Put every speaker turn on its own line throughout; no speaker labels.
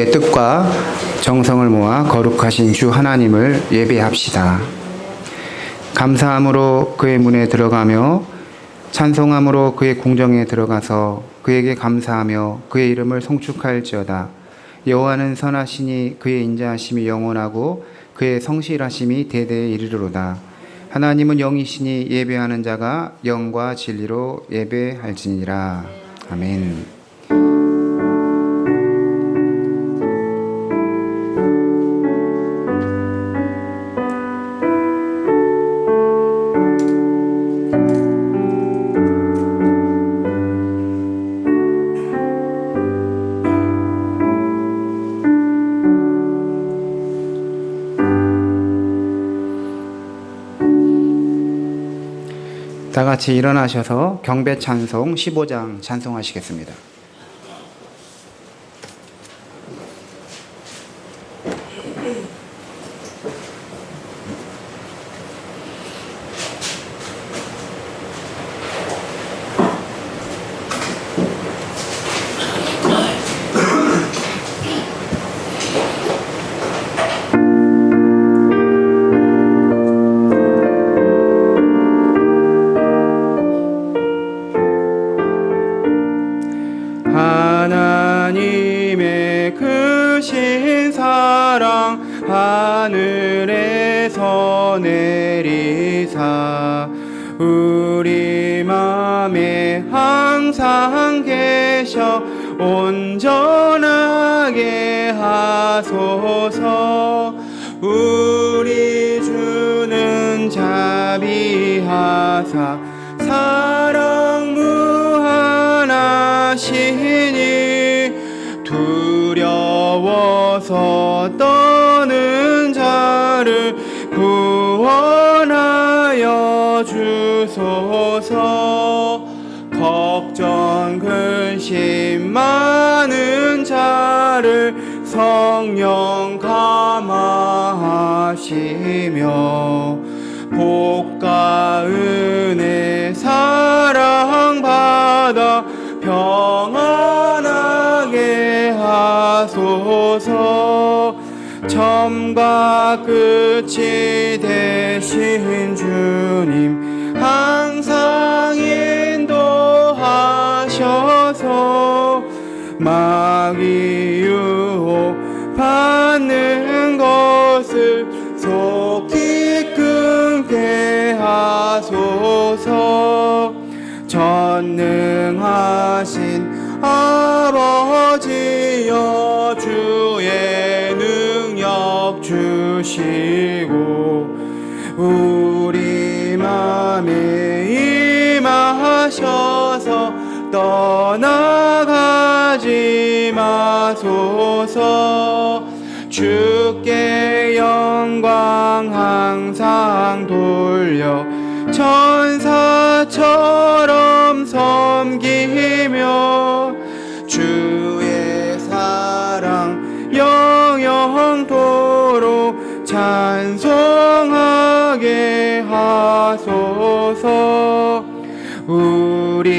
뜻과 정성을 모아 거룩하신 주 하나님을 예배합시다. 감사함으로 그의 문에 들어가며 찬송함으로 그의 궁정에 들어가서 그에게 감사하며 그의 이름을 송축할지어다. 여호와는 선하시니 그의 인자하심이 영원하고 그의 성실하심이 대대에 이르리로다. 하나님은 영이시니 예배하는 자가 영과 진리로 예배할지니라. 아멘. 다 같이 일어나셔서 경배 찬송 15장 찬송하시겠습니다. 하나님의 크신 사랑 하늘에서 내리사 우리 맘에 항상 계셔 온전하게 하소서. 우리 주는 자비하사 사랑 무한하시니 두려워서 떠는 자를 구원하여 주소서. 걱정 근심 많은 자를 성령 감화하시며 복과 은혜 사랑받아 평안하게 하소서. 처음과 끝이 되신 주님 항상 인도하셔서 마귀 유혹 받는 것을 속히 끊게 하소서. 전능하신 아버지여 주의 능력 주시고 우리 맘에 임하셔서 떠나가지 마소서. 주께 영광 항상 돌려 천사처럼 섬기며 주의 사랑 영영토록 찬송하게 하소서. 우리들이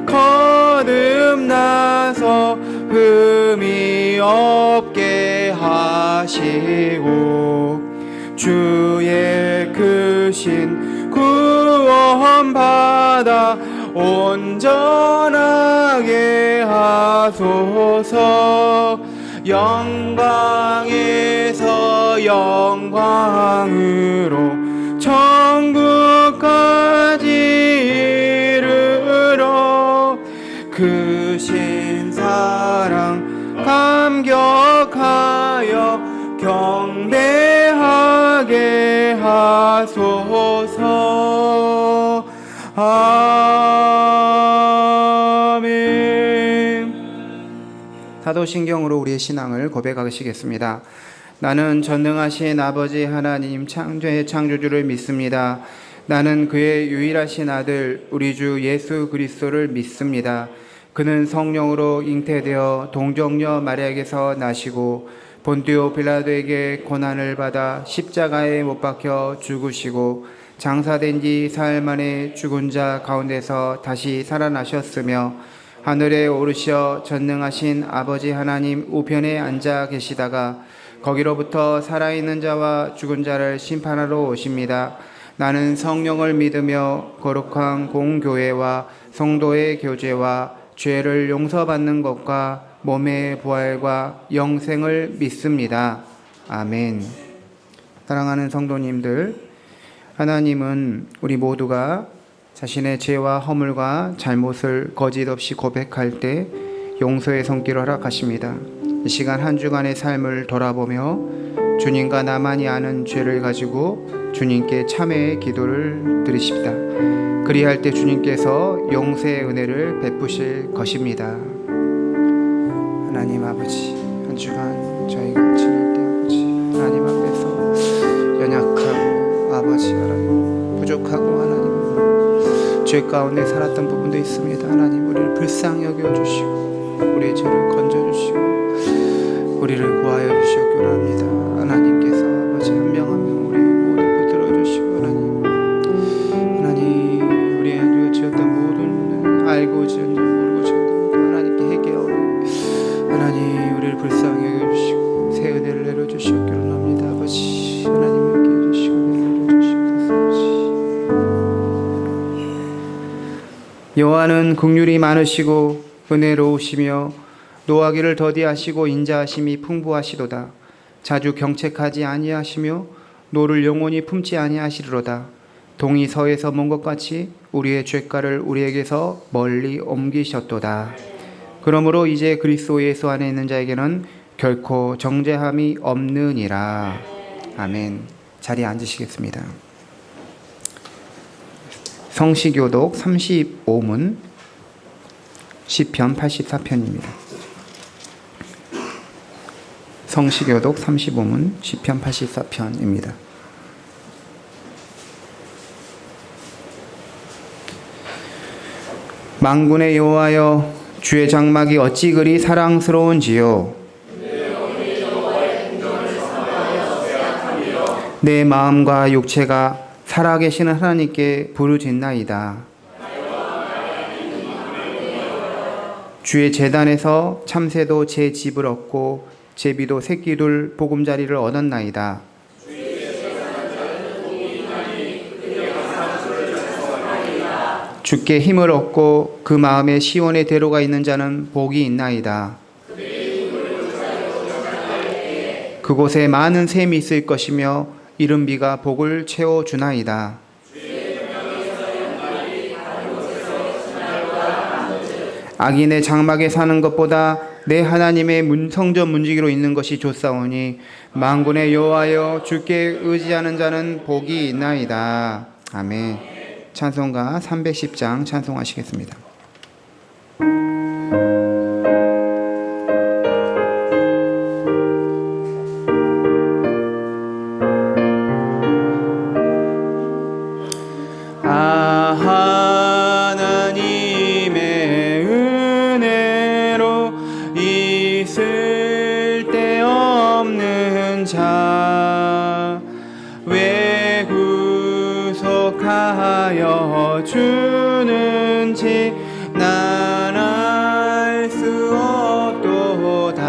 거듭나서 흠이 없게 하시고 주의 크신 구원 받아 온전하게 하소서. 영광에서 영광으로 천국까지 이르러 크신 사랑 감격하여 경배하게 하소서. 아멘. 사도신경으로 우리의 신앙을 고백하시겠습니다. 나는 전능하신 아버지 하나님 창조의 창조주를 믿습니다. 나는 그의 유일하신 아들 우리 주 예수 그리스도를 믿습니다. 그는 성령으로 잉태되어 동정녀 마리아에게서 나시고 본디오 빌라도에게 고난을 받아 십자가에 못 박혀 죽으시고 장사된 지 사흘 만에 죽은 자 가운데서 다시 살아나셨으며 하늘에 오르시어 전능하신 아버지 하나님 우편에 앉아 계시다가 거기로부터 살아있는 자와 죽은 자를 심판하러 오십니다. 나는 성령을 믿으며 거룩한 공교회와 성도의 교제와 죄를 용서받는 것과 몸의 부활과 영생을 믿습니다. 아멘. 사랑하는 성도님들, 하나님은 우리 모두가 자신의 죄와 허물과 잘못을 거짓 없이 고백할 때 용서의 손길을 허락하십니다. 이 시간 한 주간의 삶을 돌아보며 주님과 나만이 아는 죄를 가지고 주님께 참회의 기도를 드리십니다. 그리할 때 주님께서 용서의 은혜를 베푸실 것입니다. 하나님 아버지, 한 주간 저희가 지낼 때 아버지 하나님 앞에서 연약하고 아버지 하나님 부족하고 하나님 죄 가운데 살았던 부분도 있습니다. 하나님 우리를 불쌍히 여겨주시고 우리의 죄를 건져주시고 우리를 구하여 주시옵기 원합니다. 하나님께서 아버지 한 명 한 명 우리 모두 붙들어주시고 하나님 우리의 지었던 모든 알고 지은 죄 모르고 지은 죄 하나님께 회개하고 하나님 우리를 불쌍히 여겨주시고 새 은혜를 내려주시옵기 원합니다. 아버지 하나님 함께 해주시고 여호와는 긍휼이 많으시고 은혜로우시며 노하기를 더디하시고 인자하심이 풍부하시도다. 자주 경책하지 아니하시며 노를 영원히 품지 아니하시리로다. 동이 서에서 먼 것 같이 우리의 죄가를 우리에게서 멀리 옮기셨도다. 그러므로 이제 그리스도 예수 안에 있는 자에게는 결코 정죄함이 없느니라. 아멘. 자리에 앉으시겠습니다. 성시교독 35문 시편 84편입니다. 성시교독 35문 시편 84편입니다. 만군의 여호와여, 주의 장막이 어찌 그리 사랑스러운지요. 내 마음과 육체가 살아계시는 하나님께 부르짖나이다. 주의 제단에서 참새도 제 집을 얻고 제비도 새끼둘 보금자리를 얻었나이다. 주께 힘을 얻고 그 마음에 시온의 대로가 있는 자는 복이 있나이다. 그곳에 많은 샘이 있을 것이며 이른 비가 복을 채워주나이다. 악인의 장막에 사는 것보다 내 하나님의 성전 문지기로 있는 것이 좋사오니 만군의 여호와여, 주께 의지하는 자는 복이 있나이다. 아멘. 찬송가 310장 찬송하시겠습니다.
왜 구속하여 주는지 난 알 수 없도다.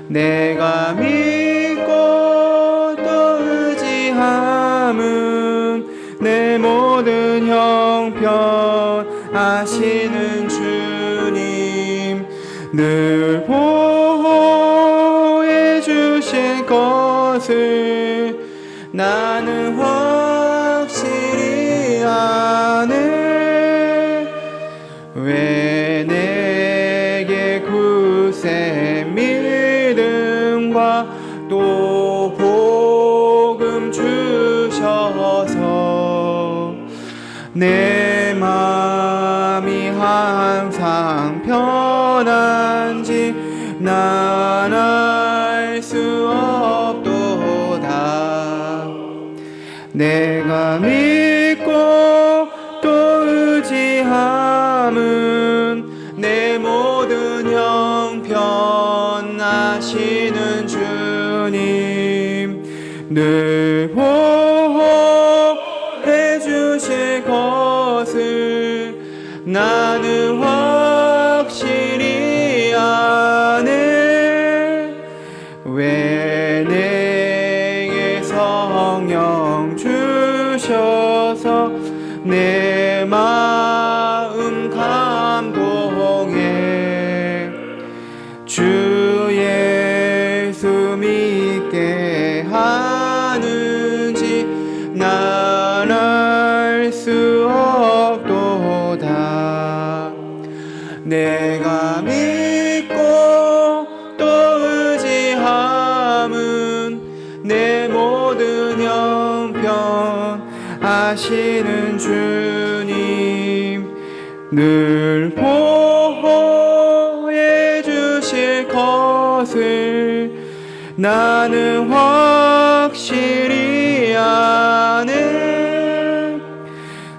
내가 믿고 또 의지함은 내 모든 형편 아시는 주님 늘 보호해 주실 것을 나는 확실히 아네. 왜 내게 굳세 믿음과 또 복음 주셔서 내 마음이 항상 편한지 난 알 수 없도다. 내가 믿고 또 의지함은 내 모든 형편 아시는 주님 늘 보호해 주실 것을 나는 주 예수 믿게 하는지 난 알 수 없도다. 내가 믿고 또 의지함은 내 모든 형편 아시는 주님 늘 보호해 주실 것을 나는 확실히 아네.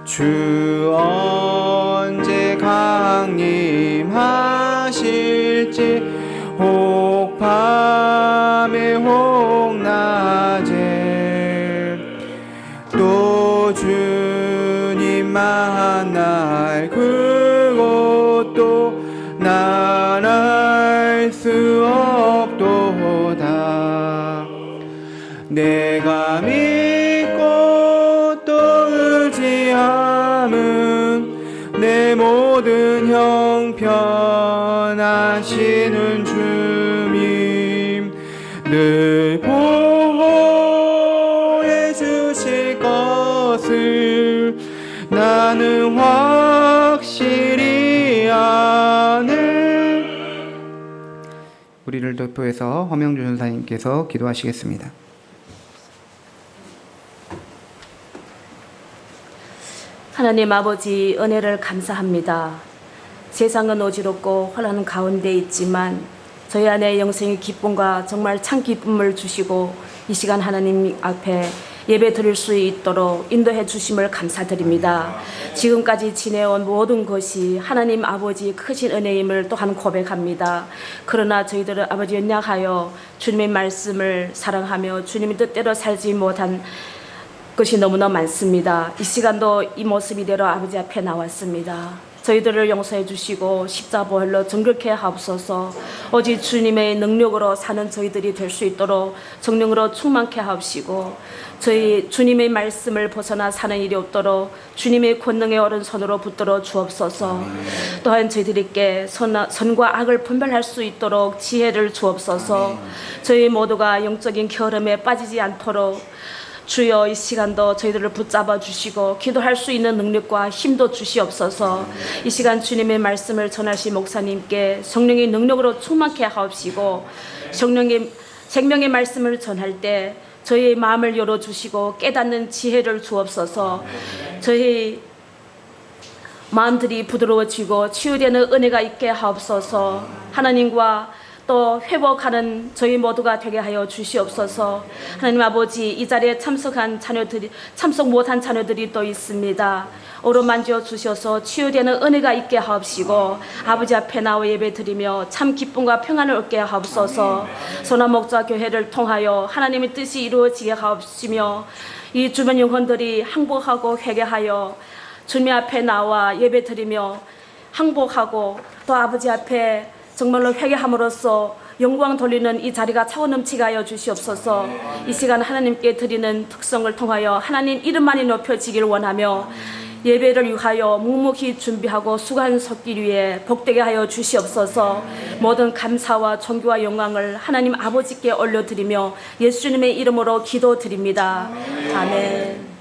주 언제 강림하실지 혹 밤에 혹 낮에 또 주님 만날 그것도 난 알 수 없도다. 내가 믿고 또 의지함은 내 모든 형편 아시는 주님 늘 보호해 주실 것을 나는 확실히 아네.
우리를 대표해서 허명주 전사님께서 기도하시겠습니다.
하나님 아버지, 은혜를 감사합니다. 세상은 어지럽고 혼란 가운데 있지만 저희 안에 영생의 기쁨과 정말 참 기쁨을 주시고 이 시간 하나님 앞에 예배 드릴 수 있도록 인도해 주심을 감사드립니다. 지금까지 지내온 모든 것이 하나님 아버지 크신 은혜임을 또한 고백합니다. 그러나 저희들은 아버지 연약하여 주님의 말씀을 사랑하며 주님의 뜻대로 살지 못한 것이 너무나 많습니다. 이 시간도 이 모습 이대로 아버지 앞에 나왔습니다. 저희들을 용서해 주시고 십자보혈로 정결케 하옵소서. 오직 주님의 능력으로 사는 저희들이 될 수 있도록 성령으로 충만케 하옵시고 저희 주님의 말씀을 벗어나 사는 일이 없도록 주님의 권능의 오른손으로 붙들어 주옵소서. 또한 저희들에게 선과 악을 분별할 수 있도록 지혜를 주옵소서. 저희 모두가 영적인 게으름에 빠지지 않도록 주여 이 시간도 저희들을 붙잡아 주시고 기도할 수 있는 능력과 힘도 주시옵소서. 이 시간 주님의 말씀을 전하신 목사님께 성령의 능력으로 충만케 하옵시고 성령의 생명의 말씀을 전할 때 저희의 마음을 열어주시고 깨닫는 지혜를 주옵소서. 저희 마음들이 부드러워지고 치유되는 은혜가 있게 하옵소서. 하나님과 또 회복하는 저희 모두가 되게 하여 주시옵소서. 하나님 아버지, 이 자리에 참석 못한 자녀들이 또 있습니다. 어루만져 주셔서 치유되는 은혜가 있게 하옵시고 아버지 앞에 나와 예배드리며 참 기쁨과 평안을 얻게 하옵소서. 소나목자교회를 통하여 하나님의 뜻이 이루어지게 하옵시며 이 주변 영혼들이 항복하고 회개하여 주님 앞에 나와 예배드리며 항복하고 또 아버지 앞에 정말로 회개함으로써 영광 돌리는 이 자리가 차고 넘치게 하여 주시옵소서. 이 시간 하나님께 드리는 특성을 통하여 하나님 이름만이 높여지길 원하며 예배를 위하여 묵묵히 준비하고 수고한 손길 위에 복되게 하여 주시옵소서. 모든 감사와 존귀와 영광을 하나님 아버지께 올려드리며 예수님의 이름으로 기도드립니다. 아멘.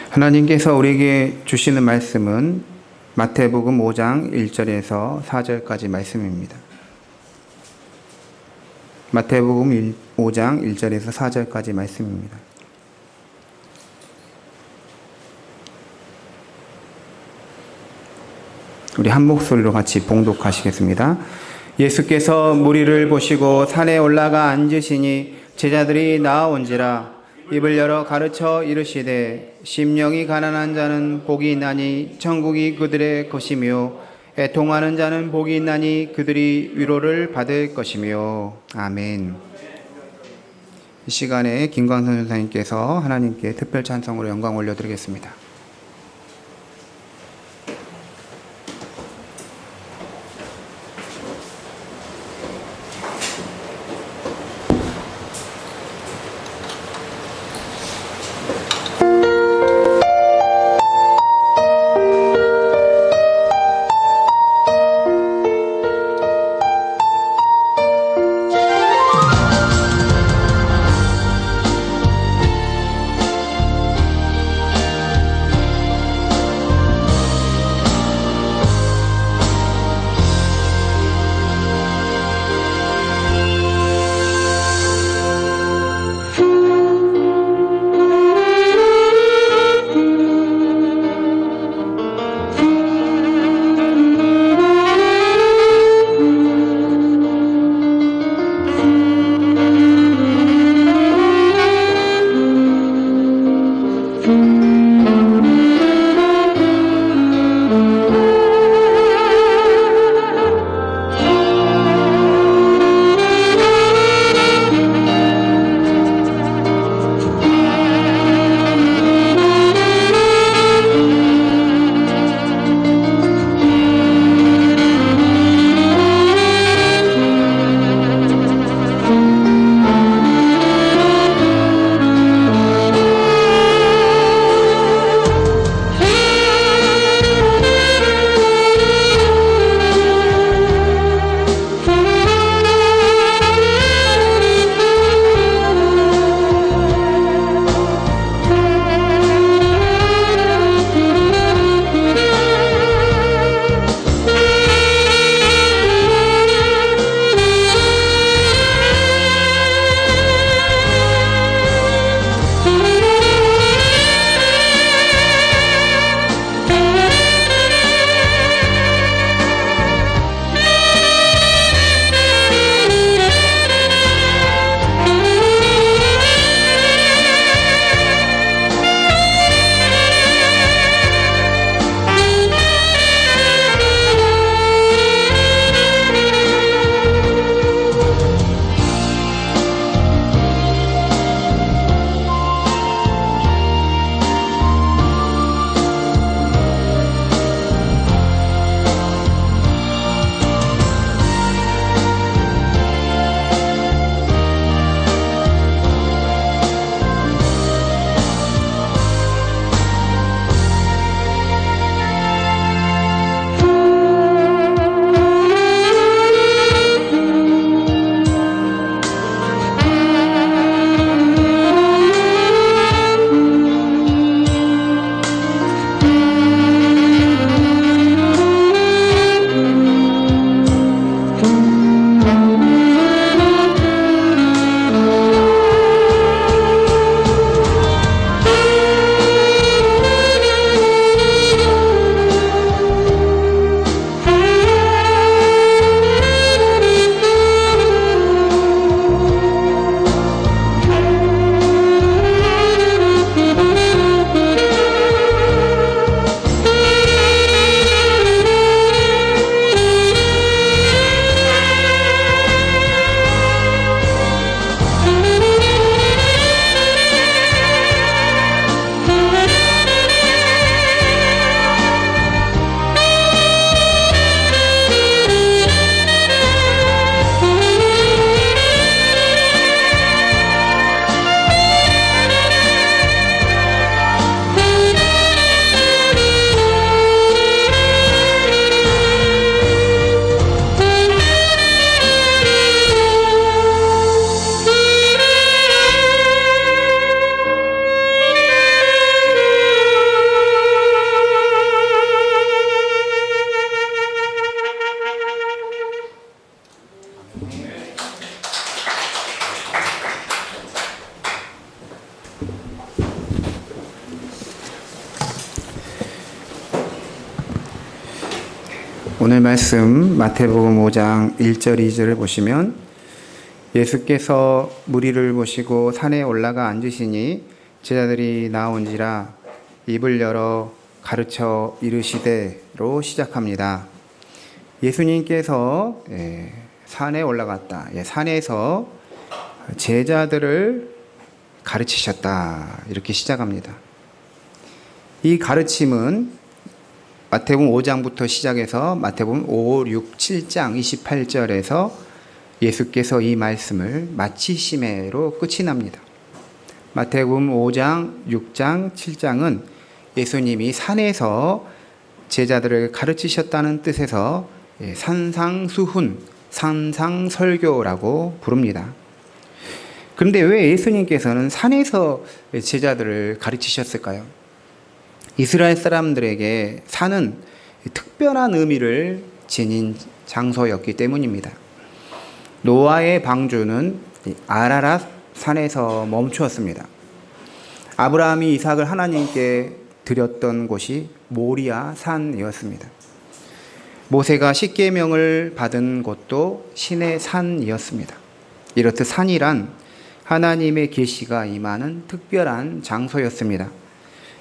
하나님께서 우리에게 주시는 말씀은 마태복음 5장 1절에서 4절까지 말씀입니다. 마태복음 5장 1절에서 4절까지 말씀입니다. 우리 한 목소리로 같이 봉독하시겠습니다. 예수께서 무리를 보시고 산에 올라가 앉으시니 제자들이 나아온지라. 입을 열어 가르쳐 이르시되 심령이 가난한 자는 복이 있나니 천국이 그들의 것이며 애통하는 자는 복이 있나니 그들이 위로를 받을 것이며. 아멘. 이 시간에 김광선 전사님께서 하나님께 특별 찬송으로 영광 올려드리겠습니다. 오늘 말씀 마태복음 5장 1절 2절을 보시면 예수께서 무리를 보시고 산에 올라가 앉으시니 제자들이 나온지라 입을 열어 가르쳐 이르시되로 시작합니다. 예수님께서 산에 올라갔다. 산에서 제자들을 가르치셨다. 이렇게 시작합니다. 이 가르침은 마태복음 5장부터 시작해서 마태복음 5, 6, 7장 28절에서 예수께서 이 말씀을 마치심에로 끝이 납니다. 마태복음 5장, 6장, 7장은 예수님이 산에서 제자들을 가르치셨다는 뜻에서 산상수훈, 산상설교라고 부릅니다. 그런데 왜 예수님께서는 산에서 제자들을 가르치셨을까요? 이스라엘 사람들에게 산은 특별한 의미를 지닌 장소였기 때문입니다. 노아의 방주는 아라랏 산에서 멈추었습니다. 아브라함이 이삭을 하나님께 드렸던 곳이 모리아 산이었습니다. 모세가 십계명을 받은 곳도 신의 산이었습니다. 이렇듯 산이란 하나님의 계시가 임하는 특별한 장소였습니다.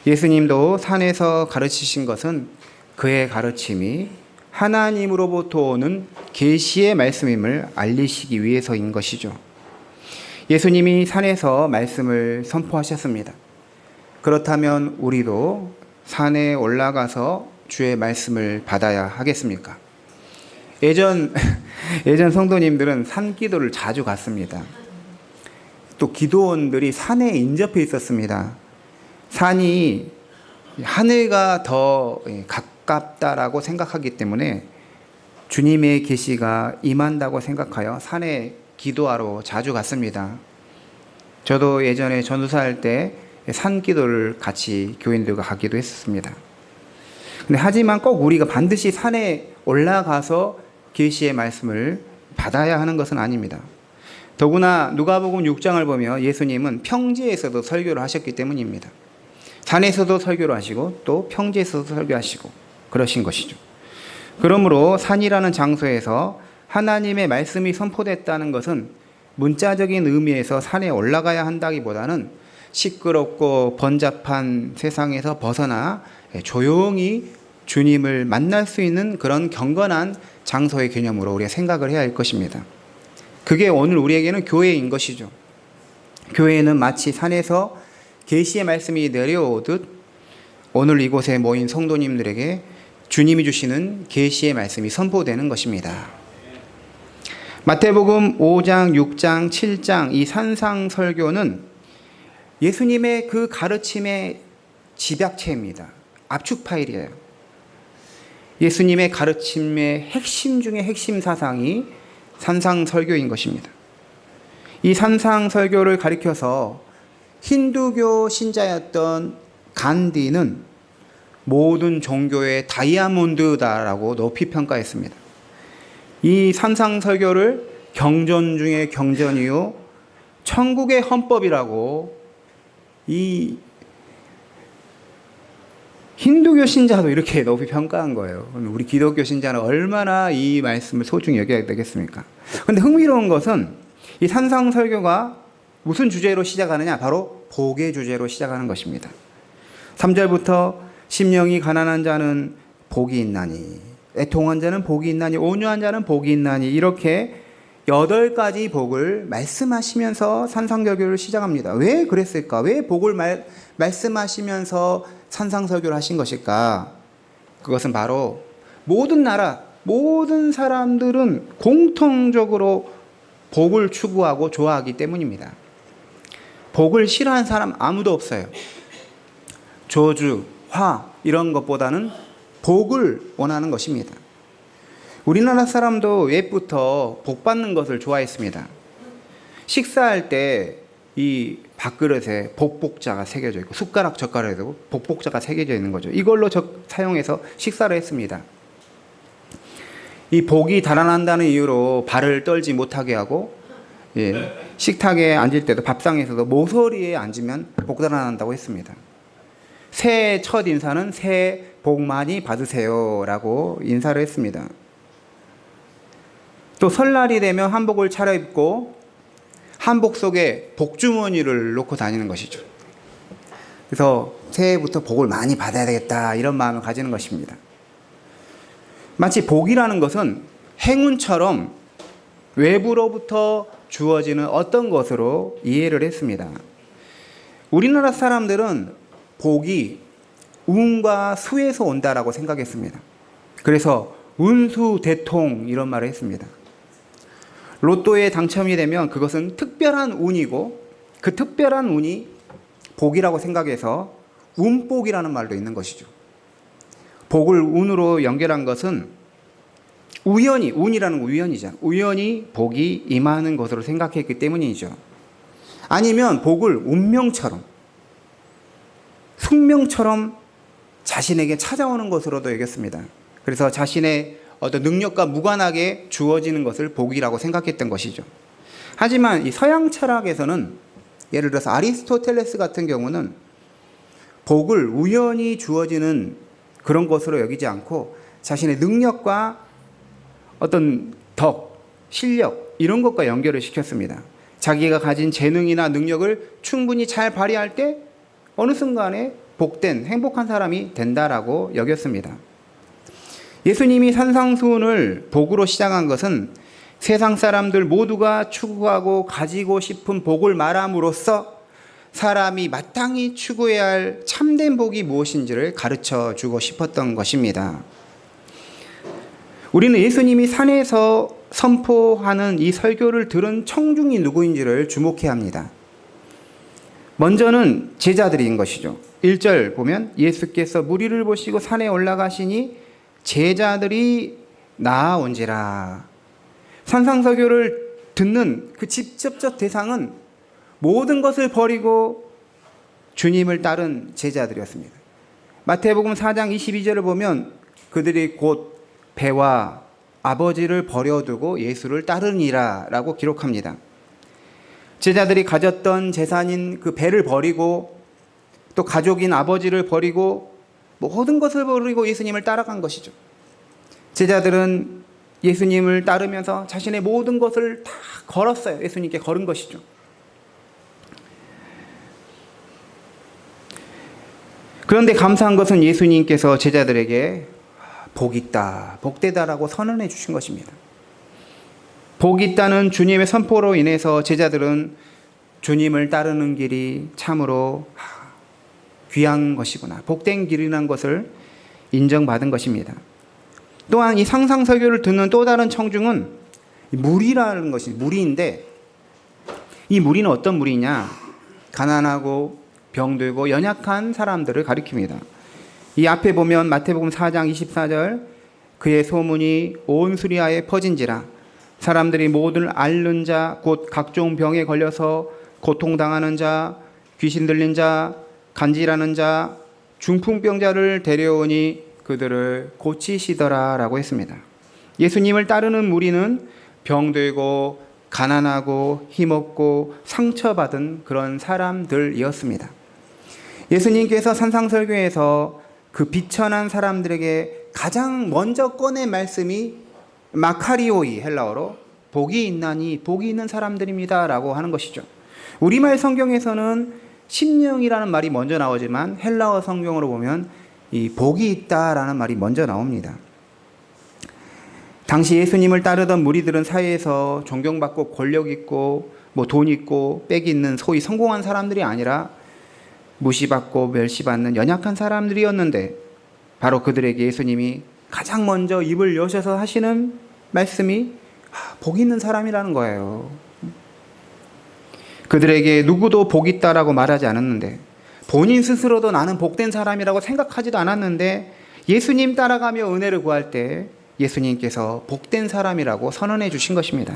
예수님도 산에서 가르치신 것은 그의 가르침이 하나님으로부터 오는 계시의 말씀임을 알리시기 위해서인 것이죠. 예수님이 산에서 말씀을 선포하셨습니다. 그렇다면 우리도 산에 올라가서 주의 말씀을 받아야 하겠습니까? 예전 성도님들은 산기도를 자주 갔습니다. 또 기도원들이 산에 인접해 있었습니다. 산이 하늘과 더 가깝다라고 생각하기 때문에 주님의 계시가 임한다고 생각하여 산에 기도하러 자주 갔습니다. 저도 예전에 전도사할 때 산기도를 같이 교인들과 가기도 했었습니다. 근데 하지만 꼭 우리가 반드시 산에 올라가서 계시의 말씀을 받아야 하는 것은 아닙니다. 더구나 누가복음 6장을 보면 예수님은 평지에서도 설교를 하셨기 때문입니다. 산에서도 설교를 하시고 또 평지에서도 설교하시고 그러신 것이죠. 그러므로 산이라는 장소에서 하나님의 말씀이 선포됐다는 것은 문자적인 의미에서 산에 올라가야 한다기보다는 시끄럽고 번잡한 세상에서 벗어나 조용히 주님을 만날 수 있는 그런 경건한 장소의 개념으로 우리가 생각을 해야 할 것입니다. 그게 오늘 우리에게는 교회인 것이죠. 교회는 마치 산에서 계시의 말씀이 내려오듯 오늘 이곳에 모인 성도님들에게 주님이 주시는 계시의 말씀이 선포되는 것입니다. 마태복음 5장, 6장, 7장 이 산상설교는 예수님의 그 가르침의 집약체입니다. 압축 파일이에요. 예수님의 가르침의 핵심 중에 핵심 사상이 산상설교인 것입니다. 이 산상설교를 가리켜서 힌두교 신자였던 간디는 모든 종교의 다이아몬드다라고 높이 평가했습니다. 이 산상설교를 경전 중에 경전이요 천국의 헌법이라고 이 힌두교 신자도 이렇게 높이 평가한 거예요. 우리 기독교 신자는 얼마나 이 말씀을 소중히 여겨야 되겠습니까? 그런데 흥미로운 것은 이 산상설교가 무슨 주제로 시작하느냐? 바로 복의 주제로 시작하는 것입니다. 3절부터 심령이 가난한 자는 복이 있나니, 애통한 자는 복이 있나니, 온유한 자는 복이 있나니, 이렇게 8가지 복을 말씀하시면서 산상설교를 시작합니다. 왜 그랬을까? 왜 복을 말씀하시면서 산상설교를 하신 것일까? 그것은 바로 모든 나라, 모든 사람들은 공통적으로 복을 추구하고 좋아하기 때문입니다. 복을 싫어하는 사람 아무도 없어요. 저주, 화 이런 것보다는 복을 원하는 것입니다. 우리나라 사람도 옛부터 복 받는 것을 좋아했습니다. 식사할 때 이 밥그릇에 복복자가 새겨져 있고 숟가락 젓가락에도 복복자가 새겨져 있는 거죠. 이걸로 사용해서 식사를 했습니다. 이 복이 달아난다는 이유로 발을 떨지 못하게 하고 식탁에 앉을 때도 밥상에서도 모서리에 앉으면 복 달아난다고 했습니다. 새해 첫 인사는 새해 복 많이 받으세요라고 인사를 했습니다. 또 설날이 되면 한복을 차려입고 한복 속에 복주머니를 놓고 다니는 것이죠. 그래서 새해부터 복을 많이 받아야 되겠다 이런 마음을 가지는 것입니다. 마치 복이라는 것은 행운처럼 외부로부터 주어지는 어떤 것으로 이해를 했습니다. 우리나라 사람들은 복이 운과 수에서 온다라고 생각했습니다. 그래서 운수대통 이런 말을 했습니다. 로또에 당첨이 되면 그것은 특별한 운이고 그 특별한 운이 복이라고 생각해서 운복이라는 말도 있는 것이죠. 복을 운으로 연결한 것은 우연히, 운이라는 건 우연이잖아. 우연히 복이 임하는 것으로 생각했기 때문이죠. 아니면 복을 운명처럼, 숙명처럼 자신에게 찾아오는 것으로도 여겼습니다. 그래서 자신의 어떤 능력과 무관하게 주어지는 것을 복이라고 생각했던 것이죠. 하지만 이 서양 철학에서는 예를 들어서 아리스토텔레스 같은 경우는 복을 우연히 주어지는 그런 것으로 여기지 않고 자신의 능력과 어떤 덕, 실력 이런 것과 연결을 시켰습니다. 자기가 가진 재능이나 능력을 충분히 잘 발휘할 때 어느 순간에 복된 행복한 사람이 된다라고 여겼습니다. 예수님이 산상수훈을 복으로 시작한 것은 세상 사람들 모두가 추구하고 가지고 싶은 복을 말함으로써 사람이 마땅히 추구해야 할 참된 복이 무엇인지를 가르쳐 주고 싶었던 것입니다. 우리는 예수님이 산에서 선포하는 이 설교를 들은 청중이 누구인지를 주목해야 합니다. 먼저는 제자들인 것이죠. 1절 보면 예수께서 무리를 보시고 산에 올라가시니 제자들이 나아온지라. 산상설교를 듣는 그 직접적 대상은 모든 것을 버리고 주님을 따른 제자들이었습니다. 마태복음 4장 22절을 보면 그들이 곧 배와 아버지를 버려두고 예수를 따르니라 라고 기록합니다. 제자들이 가졌던 재산인 그 배를 버리고 또 가족인 아버지를 버리고 모든 것을 버리고 예수님을 따라간 것이죠. 제자들은 예수님을 따르면서 자신의 모든 것을 다 걸었어요. 예수님께 걸은 것이죠. 그런데 감사한 것은 예수님께서 제자들에게 복 있다, 복되다라고 선언해 주신 것입니다. 복 있다는 주님의 선포로 인해서 제자들은 주님을 따르는 길이 참으로 귀한 것이구나, 복된 길이라는 것을 인정받은 것입니다. 또한 이 상상설교를 듣는 또 다른 청중은 무리라는 것이 무리인데, 이 무리는 어떤 무리냐? 가난하고 병들고 연약한 사람들을 가리킵니다. 이 앞에 보면 마태복음 4장 24절 그의 소문이 온 수리아에 퍼진지라 사람들이 모든 앓는 자 곧 각종 병에 걸려서 고통당하는 자, 귀신 들린 자, 간질하는 자, 중풍병자를 데려오니 그들을 고치시더라 라고 했습니다. 예수님을 따르는 무리는 병들고 가난하고 힘없고 상처받은 그런 사람들이었습니다. 예수님께서 산상설교에서 그 비천한 사람들에게 가장 먼저 꺼낸 말씀이 마카리오이, 헬라어로 복이 있나니 복이 있는 사람들입니다 라고 하는 것이죠. 우리말 성경에서는 심령이라는 말이 먼저 나오지만 헬라어 성경으로 보면 이 복이 있다라는 말이 먼저 나옵니다. 당시 예수님을 따르던 무리들은 사회에서 존경받고 권력 있고 돈 있고 빽 있는 소위 성공한 사람들이 아니라 무시받고 멸시받는 연약한 사람들이었는데 바로 그들에게 예수님이 가장 먼저 입을 여셔서 하시는 말씀이 복 있는 사람이라는 거예요. 그들에게 누구도 복 있다라고 말하지 않았는데 본인 스스로도 나는 복된 사람이라고 생각하지도 않았는데 예수님 따라가며 은혜를 구할 때 예수님께서 복된 사람이라고 선언해 주신 것입니다.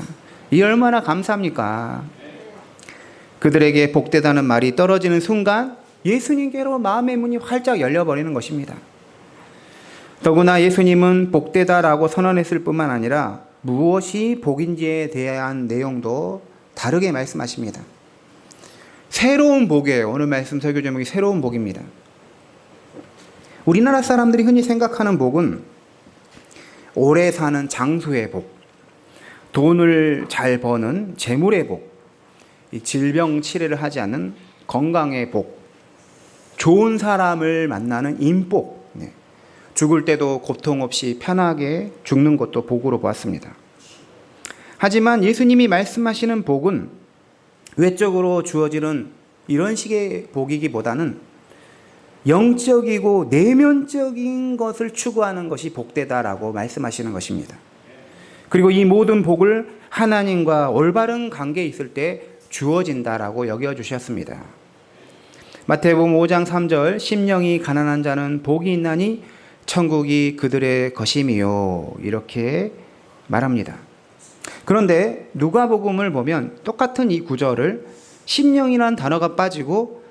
이 얼마나 감사합니까? 그들에게 복되다는 말이 떨어지는 순간 예수님께로 마음의 문이 활짝 열려버리는 것입니다. 더구나 예수님은 복되다라고 선언했을 뿐만 아니라 무엇이 복인지에 대한 내용도 다르게 말씀하십니다. 새로운 복이에요. 오늘 말씀 설교 제목이 새로운 복입니다. 우리나라 사람들이 흔히 생각하는 복은 오래 사는 장수의 복, 돈을 잘 버는 재물의 복, 질병 치레를 하지 않는 건강의 복, 좋은 사람을 만나는 인복, 죽을 때도 고통 없이 편하게 죽는 것도 복으로 보았습니다. 하지만 예수님이 말씀하시는 복은 외적으로 주어지는 이런 식의 복이기보다는 영적이고 내면적인 것을 추구하는 것이 복되다라고 말씀하시는 것입니다. 그리고 이 모든 복을 하나님과 올바른 관계에 있을 때 주어진다라고 여겨주셨습니다. 마태복음 5장 3절 심령이 가난한 자는 복이 있나니 천국이 그들의 것임이요 이렇게 말합니다. 그런데 누가복음을 보면 똑같은 이 구절을 심령이라는 단어가 빠지고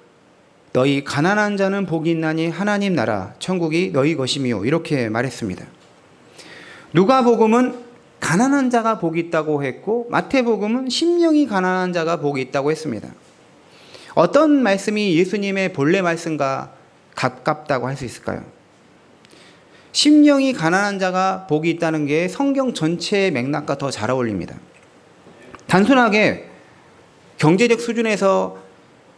너희 가난한 자는 복이 있나니 하나님 나라 천국이 너희 것임이요 이렇게 말했습니다. 누가복음은 가난한 자가 복이 있다고 했고 마태복음은 심령이 가난한 자가 복이 있다고 했습니다. 어떤 말씀이 예수님의 본래 말씀과 가깝다고 할 수 있을까요? 심령이 가난한 자가 복이 있다는 게 성경 전체의 맥락과 더 잘 어울립니다. 단순하게 경제적 수준에서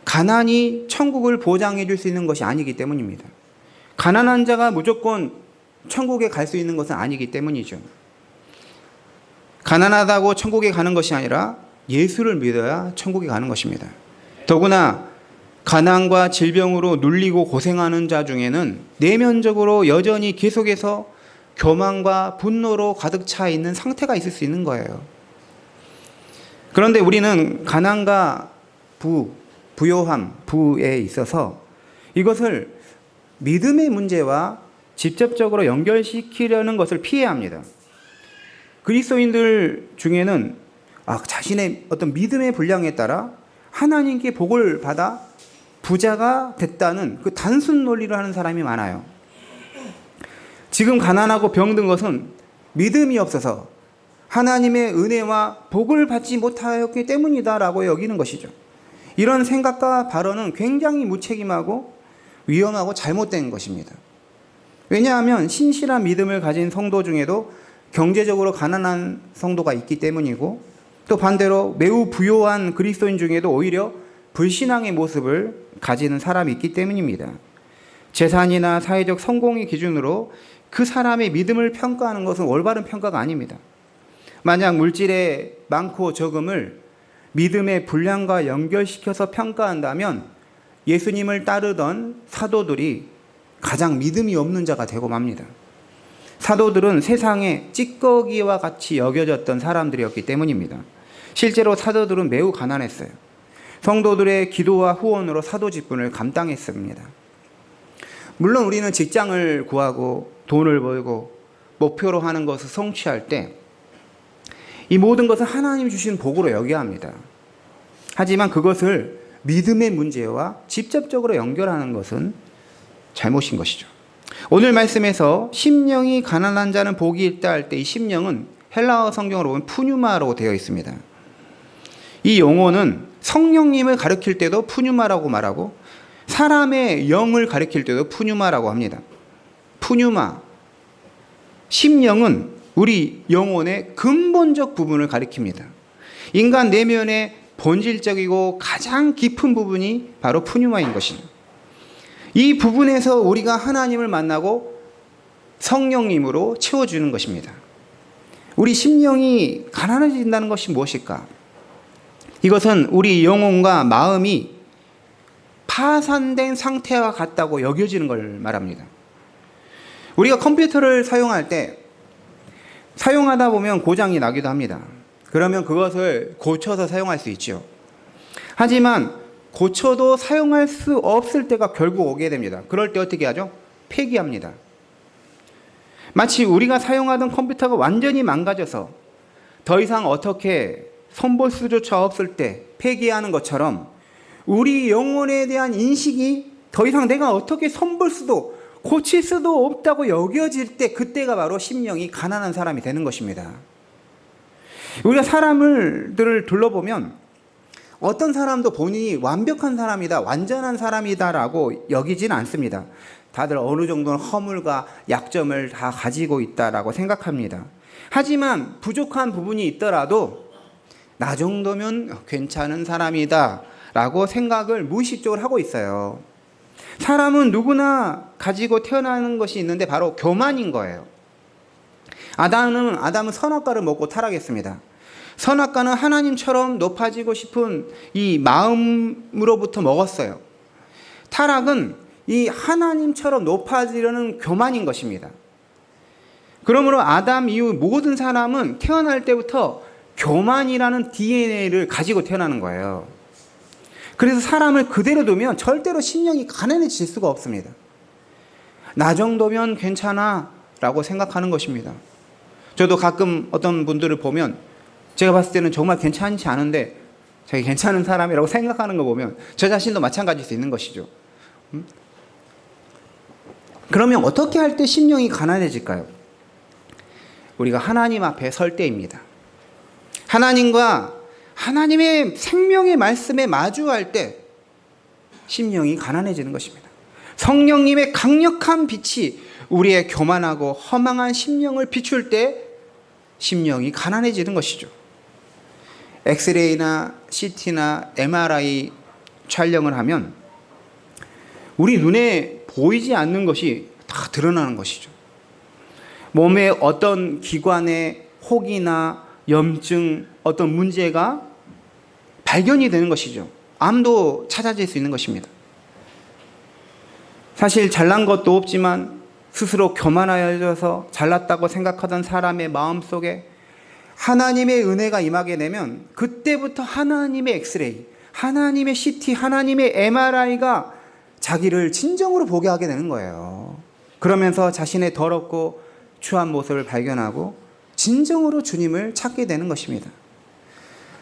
가난이 천국을 보장해 줄 수 있는 것이 아니기 때문입니다. 가난한 자가 무조건 천국에 갈 수 있는 것은 아니기 때문이죠. 가난하다고 천국에 가는 것이 아니라 예수를 믿어야 천국에 가는 것입니다. 더구나 가난과 질병으로 눌리고 고생하는 자 중에는 내면적으로 여전히 계속해서 교만과 분노로 가득 차 있는 상태가 있을 수 있는 거예요. 그런데 우리는 가난과 부요함, 부에 있어서 이것을 믿음의 문제와 직접적으로 연결시키려는 것을 피해야 합니다. 그리스도인들 중에는 자신의 어떤 믿음의 분량에 따라 하나님께 복을 받아 부자가 됐다는 그 단순 논리를 하는 사람이 많아요. 지금 가난하고 병든 것은 믿음이 없어서 하나님의 은혜와 복을 받지 못하였기 때문이다라고 여기는 것이죠. 이런 생각과 발언은 굉장히 무책임하고 위험하고 잘못된 것입니다. 왜냐하면 신실한 믿음을 가진 성도 중에도 경제적으로 가난한 성도가 있기 때문이고 또 반대로 매우 부요한 그리스도인 중에도 오히려 불신앙의 모습을 가지는 사람이 있기 때문입니다. 재산이나 사회적 성공의 기준으로 그 사람의 믿음을 평가하는 것은 올바른 평가가 아닙니다. 만약 물질의 많고 적음을 믿음의 분량과 연결시켜서 평가한다면 예수님을 따르던 사도들이 가장 믿음이 없는 자가 되고 맙니다. 사도들은 세상에 찌꺼기와 같이 여겨졌던 사람들이었기 때문입니다. 실제로 사도들은 매우 가난했어요. 성도들의 기도와 후원으로 사도 직분을 감당했습니다. 물론 우리는 직장을 구하고 돈을 벌고 목표로 하는 것을 성취할 때 이 모든 것은 하나님이 주신 복으로 여겨야 합니다. 하지만 그것을 믿음의 문제와 직접적으로 연결하는 것은 잘못인 것이죠. 오늘 말씀에서 심령이 가난한 자는 복이 있다 할 때 이 심령은 헬라어 성경으로 보면 푸뉴마로 되어 있습니다. 이 용어는 성령님을 가리킬 때도 푸뉴마라고 말하고 사람의 영을 가리킬 때도 푸뉴마라고 합니다. 푸뉴마, 심령은 우리 영혼의 근본적 부분을 가리킵니다. 인간 내면의 본질적이고 가장 깊은 부분이 바로 푸뉴마인 것입니다. 이 부분에서 우리가 하나님을 만나고 성령님으로 채워주는 것입니다. 우리 심령이 가난해진다는 것이 무엇일까? 이것은 우리 영혼과 마음이 파산된 상태와 같다고 여겨지는 걸 말합니다. 우리가 컴퓨터를 사용할 때 사용하다 보면 고장이 나기도 합니다. 그러면 그것을 고쳐서 사용할 수 있죠. 하지만 고쳐도 사용할 수 없을 때가 결국 오게 됩니다. 그럴 때 어떻게 하죠? 폐기합니다. 마치 우리가 사용하던 컴퓨터가 완전히 망가져서 더 이상 어떻게 손볼 수조차 없을 때 폐기하는 것처럼 우리 영혼에 대한 인식이 더 이상 내가 어떻게 손볼 수도 고칠 수도 없다고 여겨질 때 그때가 바로 심령이 가난한 사람이 되는 것입니다. 우리가 사람들을 둘러보면 어떤 사람도 본인이 완벽한 사람이다, 완전한 사람이다라고 여기지는 않습니다. 다들 어느 정도는 허물과 약점을 다 가지고 있다라고 생각합니다. 하지만 부족한 부분이 있더라도 나 정도면 괜찮은 사람이다 라고 생각을 무의식적으로 하고 있어요. 사람은 누구나 가지고 태어나는 것이 있는데 바로 교만인 거예요. 아담은 선악과를 먹고 타락했습니다. 선악과는 하나님처럼 높아지고 싶은 이 마음으로부터 먹었어요. 타락은 이 하나님처럼 높아지려는 교만인 것입니다. 그러므로 아담 이후 모든 사람은 태어날 때부터 교만이라는 DNA를 가지고 태어나는 거예요. 그래서 사람을 그대로 두면 절대로 심령이 가난해질 수가 없습니다. 나 정도면 괜찮아 라고 생각하는 것입니다. 저도 가끔 어떤 분들을 보면 제가 봤을 때는 정말 괜찮지 않은데 자기 괜찮은 사람이라고 생각하는 거 보면 저 자신도 마찬가지일 수 있는 것이죠. 그러면 어떻게 할 때 심령이 가난해질까요? 우리가 하나님 앞에 설 때입니다. 하나님과 하나님의 생명의 말씀에 마주할 때 심령이 가난해지는 것입니다. 성령님의 강력한 빛이 우리의 교만하고 허망한 심령을 비출 때 심령이 가난해지는 것이죠. 엑스레이나 CT나 MRI 촬영을 하면 우리 눈에 보이지 않는 것이 다 드러나는 것이죠. 몸의 어떤 기관의 혹이나 염증, 어떤 문제가 발견이 되는 것이죠. 암도 찾아질 수 있는 것입니다. 사실 잘난 것도 없지만 스스로 교만하여져서 잘났다고 생각하던 사람의 마음속에 하나님의 은혜가 임하게 되면 그때부터 하나님의 엑스레이, 하나님의 CT, 하나님의 MRI가 자기를 진정으로 보게 하게 되는 거예요. 그러면서 자신의 더럽고 추한 모습을 발견하고 진정으로 주님을 찾게 되는 것입니다.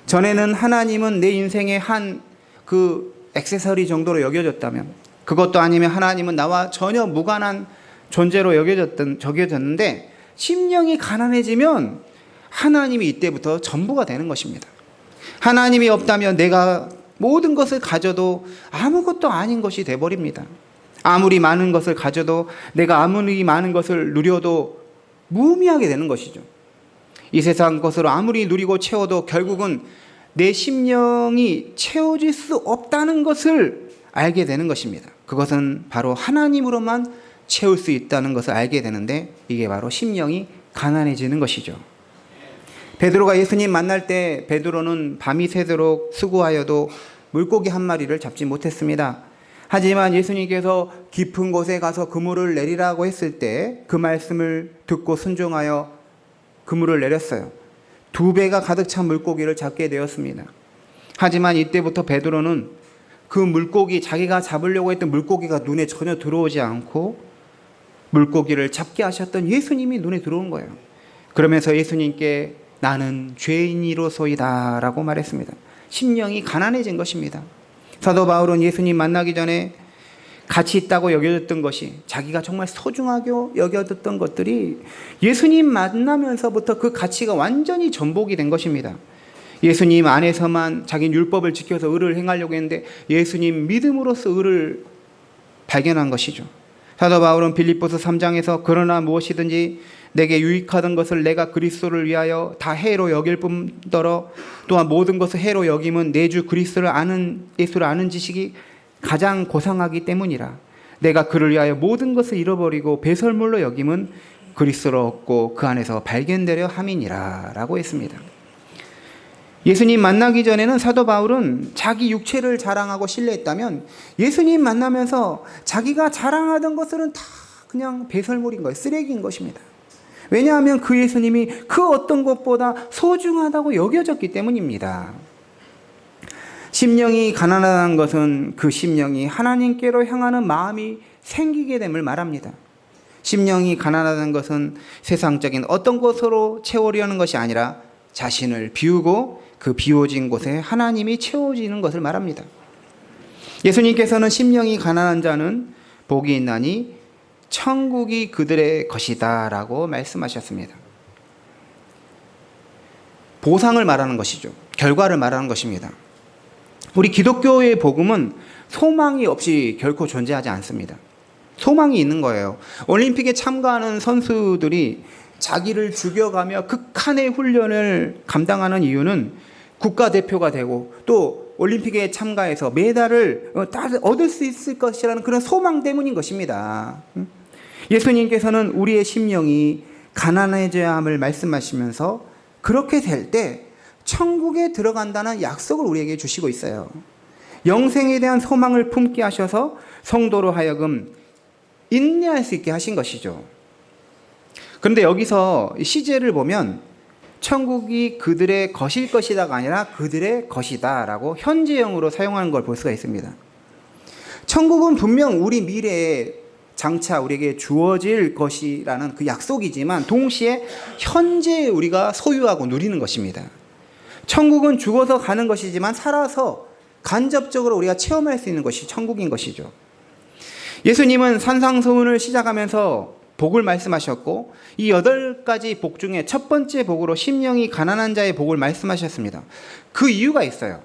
전에는 하나님은 내 인생의 한 그 액세서리 정도로 여겨졌다면, 그것도 아니면 하나님은 나와 전혀 무관한 존재로 여겨졌는데 심령이 가난해지면 하나님이 이때부터 전부가 되는 것입니다. 하나님이 없다면 내가 모든 것을 가져도 아무것도 아닌 것이 돼버립니다. 아무리 많은 것을 가져도 내가 아무리 많은 것을 누려도 무의미하게 되는 것이죠. 이 세상 것으로 아무리 누리고 채워도 결국은 내 심령이 채워질 수 없다는 것을 알게 되는 것입니다. 그것은 바로 하나님으로만 채울 수 있다는 것을 알게 되는데 이게 바로 심령이 가난해지는 것이죠. 베드로가 예수님 만날 때 베드로는 밤이 새도록 수고하여도 물고기 한 마리를 잡지 못했습니다. 하지만 예수님께서 깊은 곳에 가서 그물을 내리라고 했을 때 그 말씀을 듣고 순종하여 그물을 내렸어요. 2배가 가득 찬 물고기를 잡게 되었습니다. 하지만 이때부터 베드로는 그 물고기, 자기가 잡으려고 했던 물고기가 눈에 전혀 들어오지 않고 물고기를 잡게 하셨던 예수님이 눈에 들어온 거예요. 그러면서 예수님께 나는 죄인이로소이다 라고 말했습니다. 심령이 가난해진 것입니다. 사도 바울은 예수님 만나기 전에 가치 있다고 여겨졌던 것이, 자기가 정말 소중하게 여겨졌던 것들이 예수님 만나면서부터 그 가치가 완전히 전복이 된 것입니다. 예수님 안에서만 자기 율법을 지켜서 의를 행하려고 했는데 예수님 믿음으로써 의를 발견한 것이죠. 사도 바울은 빌립보서 3장에서 그러나 무엇이든지 내게 유익하던 것을 내가 그리스도를 위하여 다 해로 여길 뿐더러 또한 모든 것을 해로 여김은 내 주 그리스도를 아는, 예수를 아는 지식이 가장 고상하기 때문이라. 내가 그를 위하여 모든 것을 잃어버리고 배설물로 여김은 그리스도를 얻고 그 안에서 발견되려 함이니라 라고 했습니다. 예수님 만나기 전에는 사도 바울은 자기 육체를 자랑하고 신뢰했다면 예수님 만나면서 자기가 자랑하던 것들은 다 그냥 배설물인 거예요. 쓰레기인 것입니다. 왜냐하면 그 예수님이 그 어떤 것보다 소중하다고 여겨졌기 때문입니다. 심령이 가난하다는 것은 그 심령이 하나님께로 향하는 마음이 생기게 됨을 말합니다. 심령이 가난하다는 것은 세상적인 어떤 것으로 채우려는 것이 아니라 자신을 비우고 그 비워진 곳에 하나님이 채워지는 것을 말합니다. 예수님께서는 심령이 가난한 자는 복이 있나니 천국이 그들의 것이다 라고 말씀하셨습니다. 보상을 말하는 것이죠. 결과를 말하는 것입니다. 우리 기독교의 복음은 소망이 없이 결코 존재하지 않습니다. 소망이 있는 거예요. 올림픽에 참가하는 선수들이 자기를 죽여가며 극한의 훈련을 감당하는 이유는 국가대표가 되고 또 올림픽에 참가해서 메달을 얻을 수 있을 것이라는 그런 소망 때문인 것입니다. 예수님께서는 우리의 심령이 가난해져야 함을 말씀하시면서 그렇게 될 때 천국에 들어간다는 약속을 우리에게 주시고 있어요. 영생에 대한 소망을 품게 하셔서 성도로 하여금 인내할 수 있게 하신 것이죠. 그런데 여기서 시제를 보면 천국이 그들의 것일 것이다가 아니라 그들의 것이다라고 현재형으로 사용하는 걸 볼 수가 있습니다. 천국은 분명 우리 미래에 장차 우리에게 주어질 것이라는 그 약속이지만 동시에 현재 우리가 소유하고 누리는 것입니다. 천국은 죽어서 가는 것이지만 살아서 간접적으로 우리가 체험할 수 있는 것이 천국인 것이죠. 예수님은 산상수훈을 시작하면서 복을 말씀하셨고 이 8가지 복 중에 첫 번째 복으로 심령이 가난한 자의 복을 말씀하셨습니다. 그 이유가 있어요.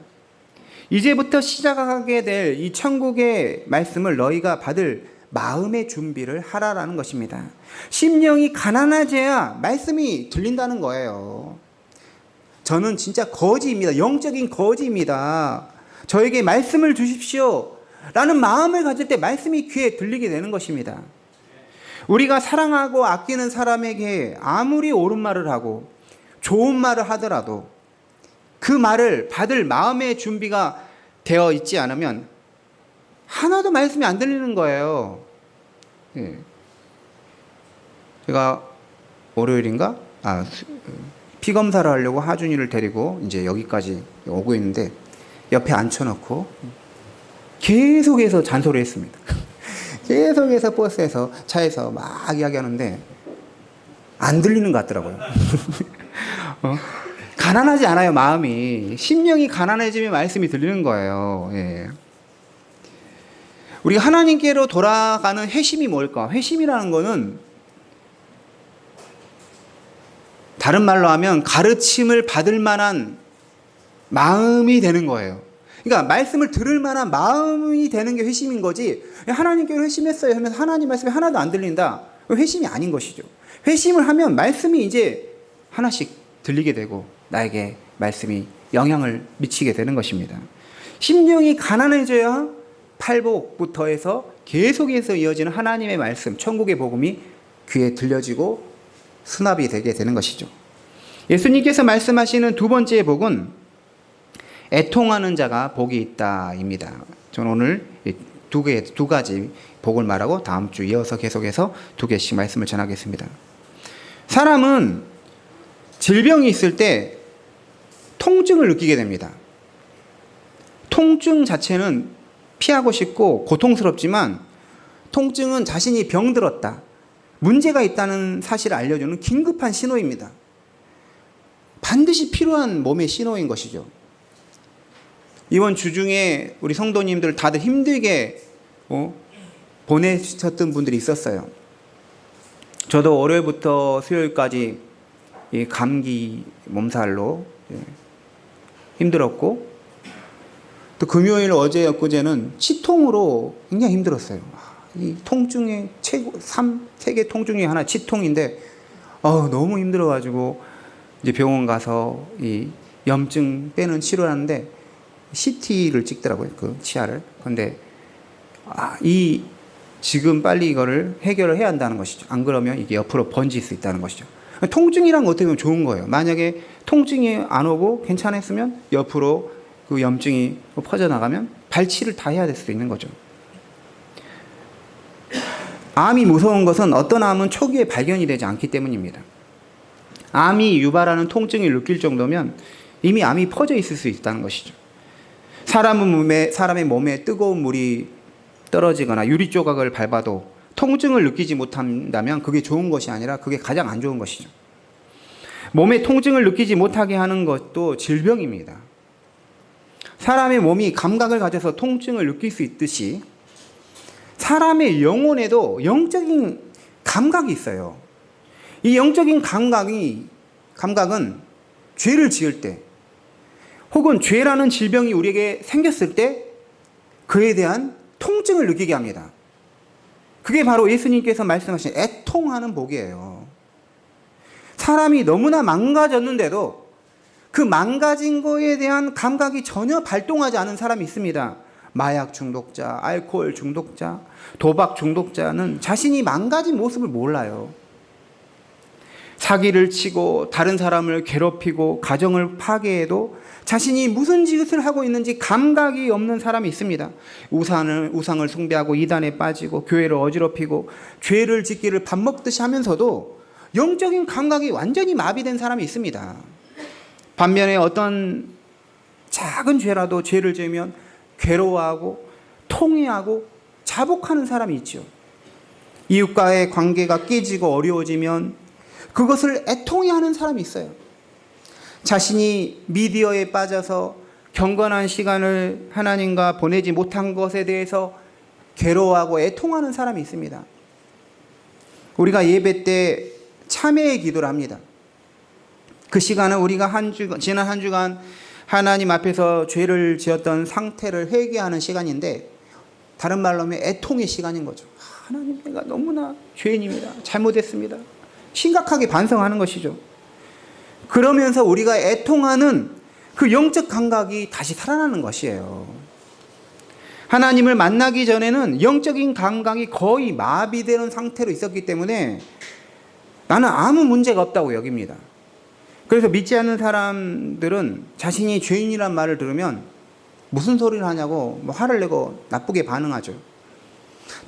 이제부터 시작하게 될 이 천국의 말씀을 너희가 받을 마음의 준비를 하라라는 것입니다. 심령이 가난해져야 말씀이 들린다는 거예요. 저는 진짜 거지입니다. 영적인 거지입니다. 저에게 말씀을 주십시오 라는 마음을 가질 때 말씀이 귀에 들리게 되는 것입니다. 우리가 사랑하고 아끼는 사람에게 아무리 옳은 말을 하고 좋은 말을 하더라도 그 말을 받을 마음의 준비가 되어 있지 않으면 하나도 말씀이 안 들리는 거예요. 예. 제가 월요일인가? 피 검사를 하려고 하준이를 데리고 이제 여기까지 오고 있는데 옆에 앉혀놓고 계속해서 잔소리했습니다. 계속해서 버스에서 차에서 막 이야기하는데 안 들리는 것 같더라고요. 가난하지 않아요, 마음이. 심령이 가난해지면 말씀이 들리는 거예요. 예. 우리가 하나님께로 돌아가는 회심이 뭘까? 회심이라는 거는 다른 말로 하면 가르침을 받을 만한 마음이 되는 거예요. 그러니까 말씀을 들을 만한 마음이 되는 게 회심인 거지, 하나님께로 회심했어요 하면서 하나님 말씀이 하나도 안 들린다, 회심이 아닌 것이죠. 회심을 하면 말씀이 이제 하나씩 들리게 되고 나에게 말씀이 영향을 미치게 되는 것입니다. 심령이 가난해져야 팔복부터 해서 계속해서 이어지는 하나님의 말씀, 천국의 복음이 귀에 들려지고 수납이 되게 되는 것이죠. 예수님께서 말씀하시는 두 번째 복은 애통하는 자가 복이 있다입니다. 저는 오늘 두 가지 복을 말하고 다음 주 이어서 계속해서 2개씩 말씀을 전하겠습니다. 사람은 질병이 있을 때 통증을 느끼게 됩니다. 통증 자체는 피하고 싶고 고통스럽지만 통증은 자신이 병들었다, 문제가 있다는 사실을 알려주는 긴급한 신호입니다. 반드시 필요한 몸의 신호인 것이죠. 이번 주중에 우리 성도님들 다들 힘들게 보내셨던 분들이 있었어요. 저도 월요일부터 수요일까지 이 감기 몸살로 힘들었고, 또 금요일 어제 엊그제는 치통으로 굉장히 힘들었어요. 이 통증의 최고 3개 통증 중에 하나 치통인데 너무 힘들어가지고 이제 병원 가서 이 염증 빼는 치료를 하는데 CT를 찍더라고요, 그 치아를. 근데 지금 빨리 이거를 해결을 해야 한다는 것이죠. 안 그러면 이게 옆으로 번질 수 있다는 것이죠. 통증이란 거 어떻게 보면 좋은 거예요. 만약에 통증이 안 오고 괜찮았으면 옆으로 그 염증이 퍼져나가면 발치를 다 해야 될 수도 있는 거죠. 암이 무서운 것은 어떤 암은 초기에 발견이 되지 않기 때문입니다. 암이 유발하는 통증을 느낄 정도면 이미 암이 퍼져 있을 수 있다는 것이죠. 사람의 몸에 뜨거운 물이 떨어지거나 유리 조각을 밟아도 통증을 느끼지 못한다면 그게 좋은 것이 아니라 그게 가장 안 좋은 것이죠. 몸에 통증을 느끼지 못하게 하는 것도 질병입니다. 사람의 몸이 감각을 가져서 통증을 느낄 수 있듯이 사람의 영혼에도 영적인 감각이 있어요. 이 영적인 감각은 죄를 지을 때 혹은 죄라는 질병이 우리에게 생겼을 때 그에 대한 통증을 느끼게 합니다. 그게 바로 예수님께서 말씀하신 애통하는 복이에요. 사람이 너무나 망가졌는데도 그 망가진 거에 대한 감각이 전혀 발동하지 않은 사람이 있습니다. 마약 중독자, 알코올 중독자, 도박 중독자는 자신이 망가진 모습을 몰라요. 사기를 치고 다른 사람을 괴롭히고 가정을 파괴해도 자신이 무슨 짓을 하고 있는지 감각이 없는 사람이 있습니다. 우상을 숭배하고 이단에 빠지고 교회를 어지럽히고 죄를 짓기를 밥 먹듯이 하면서도 영적인 감각이 완전히 마비된 사람이 있습니다. 반면에 어떤 작은 죄라도 죄를 지으면 괴로워하고 통회하고 자복하는 사람이 있죠. 이웃과의 관계가 깨지고 어려워지면 그것을 애통해하는 사람이 있어요. 자신이 미디어에 빠져서 경건한 시간을 하나님과 보내지 못한 것에 대해서 괴로워하고 애통하는 사람이 있습니다. 우리가 예배 때 참회의 기도를 합니다. 그 시간은 우리가 지난 한 주간 하나님 앞에서 죄를 지었던 상태를 회개하는 시간인데, 다른 말로 하면 애통의 시간인 거죠. 하나님, 내가 너무나 죄인입니다. 잘못했습니다. 심각하게 반성하는 것이죠. 그러면서 우리가 애통하는 그 영적 감각이 다시 살아나는 것이에요. 하나님을 만나기 전에는 영적인 감각이 거의 마비되는 상태로 있었기 때문에 나는 아무 문제가 없다고 여깁니다. 그래서 믿지 않는 사람들은 자신이 죄인이란 말을 들으면 무슨 소리를 하냐고 화를 내고 나쁘게 반응하죠.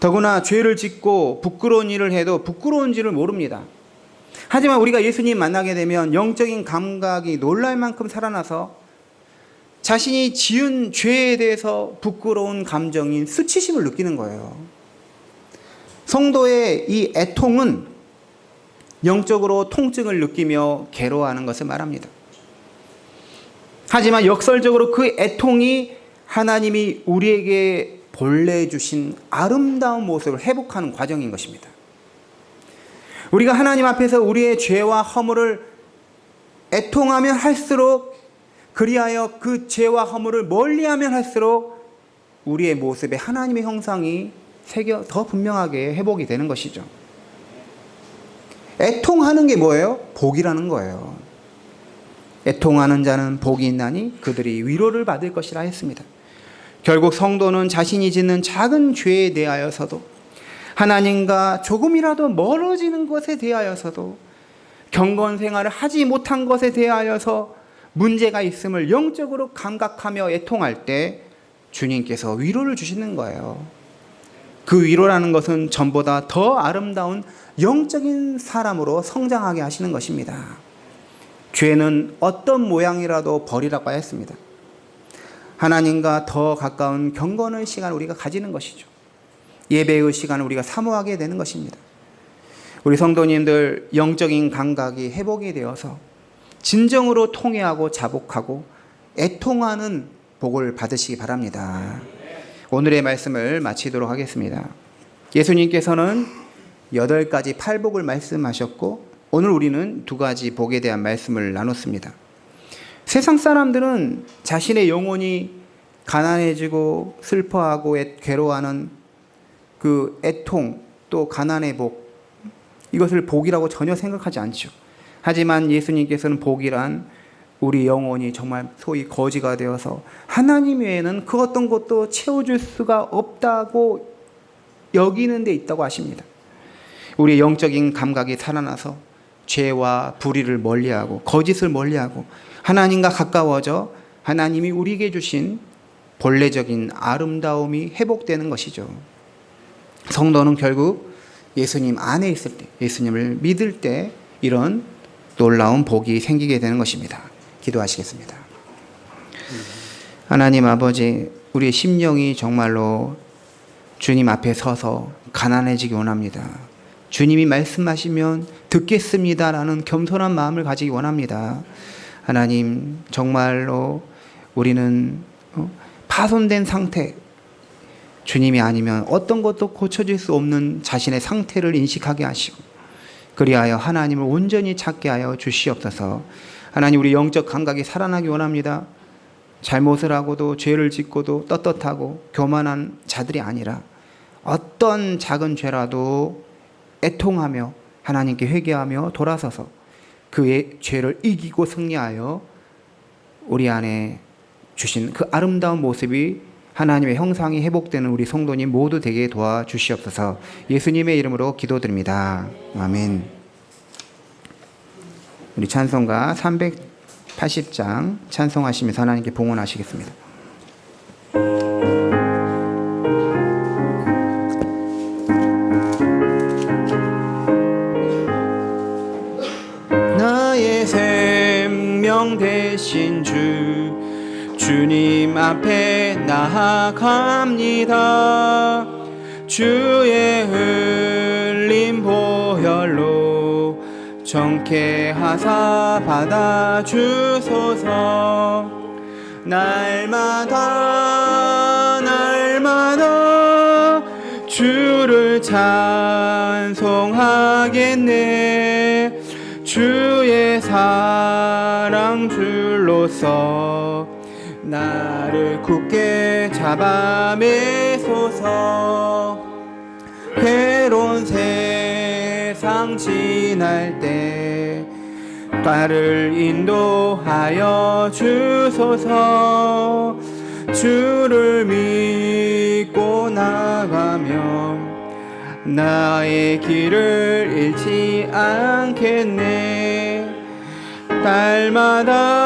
더구나 죄를 짓고 부끄러운 일을 해도 부끄러운지를 모릅니다. 하지만 우리가 예수님 만나게 되면 영적인 감각이 놀랄 만큼 살아나서 자신이 지은 죄에 대해서 부끄러운 감정인 수치심을 느끼는 거예요. 성도의 이 애통은 영적으로 통증을 느끼며 괴로워하는 것을 말합니다. 하지만 역설적으로 그 애통이 하나님이 우리에게 본래 주신 아름다운 모습을 회복하는 과정인 것입니다. 우리가 하나님 앞에서 우리의 죄와 허물을 애통하면 할수록, 그리하여 그 죄와 허물을 멀리하면 할수록 우리의 모습에 하나님의 형상이 더 분명하게 회복이 되는 것이죠. 애통하는 게 뭐예요? 복이라는 거예요. 애통하는 자는 복이 있나니 그들이 위로를 받을 것이라 했습니다. 결국 성도는 자신이 짓는 작은 죄에 대하여서도, 하나님과 조금이라도 멀어지는 것에 대하여서도, 경건 생활을 하지 못한 것에 대하여서 문제가 있음을 영적으로 감각하며 애통할 때 주님께서 위로를 주시는 거예요. 그 위로라는 것은 전보다 더 아름다운 영적인 사람으로 성장하게 하시는 것입니다. 죄는 어떤 모양이라도 버리라고 하였습니다. 하나님과 더 가까운 경건의 시간을 우리가 가지는 것이죠. 예배의 시간을 우리가 사모하게 되는 것입니다. 우리 성도님들 영적인 감각이 회복이 되어서 진정으로 통회하고 자복하고 애통하는 복을 받으시기 바랍니다. 오늘의 말씀을 마치도록 하겠습니다. 예수님께서는 8가지 팔복을 말씀하셨고, 오늘 우리는 2가지 복에 대한 말씀을 나눴습니다. 세상 사람들은 자신의 영혼이 가난해지고 슬퍼하고 괴로워하는 그 애통, 또 가난의 복, 이것을 복이라고 전혀 생각하지 않죠. 하지만 예수님께서는 복이란 우리 영혼이 정말 소위 거지가 되어서 하나님 외에는 그 어떤 것도 채워줄 수가 없다고 여기는 데 있다고 하십니다. 우리의 영적인 감각이 살아나서 죄와 불의를 멀리하고 거짓을 멀리하고 하나님과 가까워져 하나님이 우리에게 주신 본래적인 아름다움이 회복되는 것이죠. 성도는 결국 예수님 안에 있을 때, 예수님을 믿을 때 이런 놀라운 복이 생기게 되는 것입니다. 기도하시겠습니다. 하나님 아버지, 우리의 심령이 정말로 주님 앞에 서서 가난해지기 원합니다. 주님이 말씀하시면 듣겠습니다라는 겸손한 마음을 가지기 원합니다. 하나님, 정말로 우리는 파손된 상태, 주님이 아니면 어떤 것도 고쳐질 수 없는 자신의 상태를 인식하게 하시고, 그리하여 하나님을 온전히 찾게 하여 주시옵소서. 하나님, 우리 영적 감각이 살아나기 원합니다. 잘못을 하고도 죄를 짓고도 떳떳하고 교만한 자들이 아니라 어떤 작은 죄라도 애통하며 하나님께 회개하며 돌아서서 그의 죄를 이기고 승리하여 우리 안에 주신 그 아름다운 모습이 하나님의 형상이 회복되는 우리 성도님 모두 되게 도와주시옵소서. 예수님의 이름으로 기도드립니다. 아멘. 우리 찬송가 380장 찬송하시면서 하나님께 봉헌하시겠습니다.
나의 생명 되신 주님 앞에 나아갑니다. 주의 흘린 보혈로 정케 하사 받아주소서. 날마다 주를 찬송하겠네. 주의 사랑 줄로서 나를 굳게 잡아 매소서. 괴로운 세상 지날 때 나를 인도하여 주소서. 주를 믿고 나가면 나의 길을 잃지 않겠네. 날마다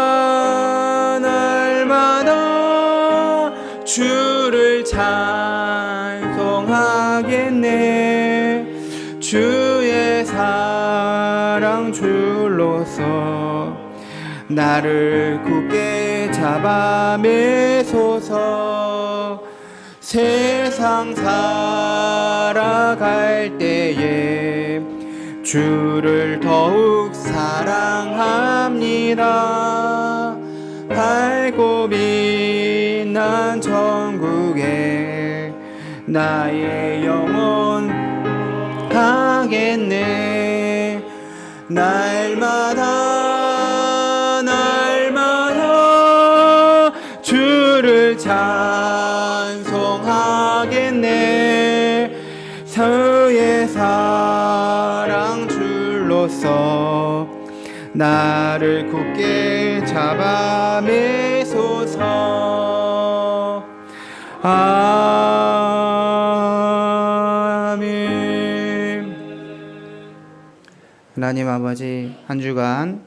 주를 찬송하겠네. 주의 사랑 줄로서 나를 굳게 잡아 매소서. 세상 살아갈 때에 주를 더욱 사랑합니다. 밝고 빛난 천국에 나의 영혼 가겠네. 날마다 주를 찬송하겠네. 주의 사랑 줄로서 나를 굳게 잡아 매소서. 아멘.
하나님 아버지, 한 주간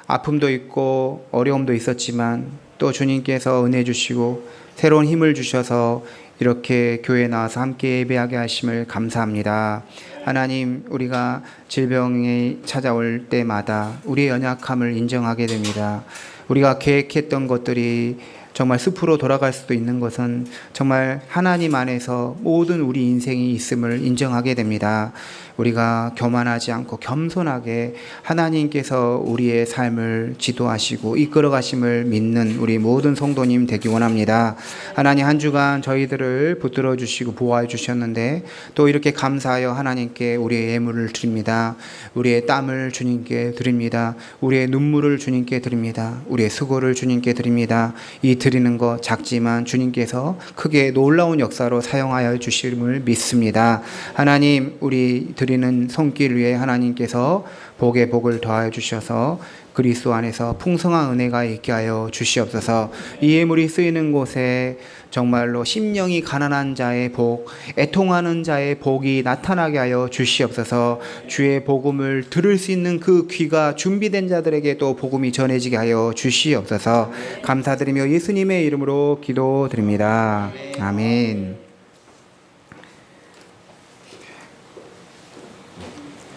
아픔도 있고 어려움도 있었지만 또 주님께서 은혜 주시고 새로운 힘을 주셔서 이렇게 교회에 나와서 함께 예배하게 하심을 감사합니다. 하나님, 우리가 질병이 찾아올 때마다 우리의 연약함을 인정하게 됩니다. 우리가 계획했던 것들이 정말 숲으로 돌아갈 수도 있는 것은 정말 하나님 안에서 모든 우리 인생이 있음을 인정하게 됩니다. 우리가 교만하지 않고 겸손하게 하나님께서 우리의 삶을 지도하시고 이끌어 가심을 믿는 우리 모든 성도님 되기 원합니다. 하나님, 한 주간 저희들을 붙들어 주시고 보호해 주셨는데 또 이렇게 감사하여 하나님께 우리의 예물을 드립니다. 우리의 땀을 주님께 드립니다. 우리의 눈물을 주님께 드립니다. 우리의 수고를 주님께 드립니다. 이 드리는 것 작지만 주님께서 크게 놀라운 역사로 사용하여 주심을 믿습니다. 하나님, 우리 드리는 손길 위에 하나님께서 복에 복을 더하여 주셔서 그리스도 안에서 풍성한 은혜가 있게 하여 주시옵소서. 이 예물이 쓰이는 곳에 정말로 심령이 가난한 자의 복, 애통하는 자의 복이 나타나게 하여 주시옵소서. 주의 복음을 들을 수 있는 그 귀가 준비된 자들에게도 복음이 전해지게 하여 주시옵소서. 감사드리며 예수님의 이름으로 기도드립니다. 아멘.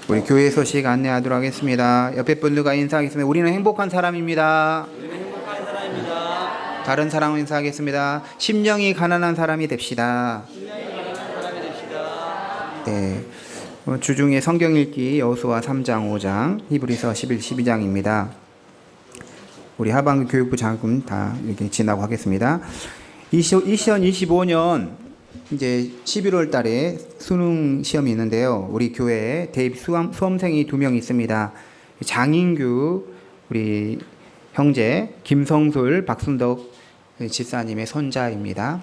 우리 교회 소식 안내하도록 하겠습니다. 옆에 분들과 인사하겠습니다. 우리는 행복한 사람입니다. 다른 사람 인사하겠습니다. 심령이 가난한 사람이 됩시다. 네. 주중에 성경 읽기 여호수아 3장 5장 히브리서 11, 12장입니다. 우리 하반기 교육부 장군 다 이렇게 지나고 하겠습니다. 2025년 이제 11월 달에 수능 시험이 있는데요. 우리 교회에 대입 수험생이 2명 있습니다. 장인규 우리 형제, 김성술, 박순덕 집사님의 손자입니다.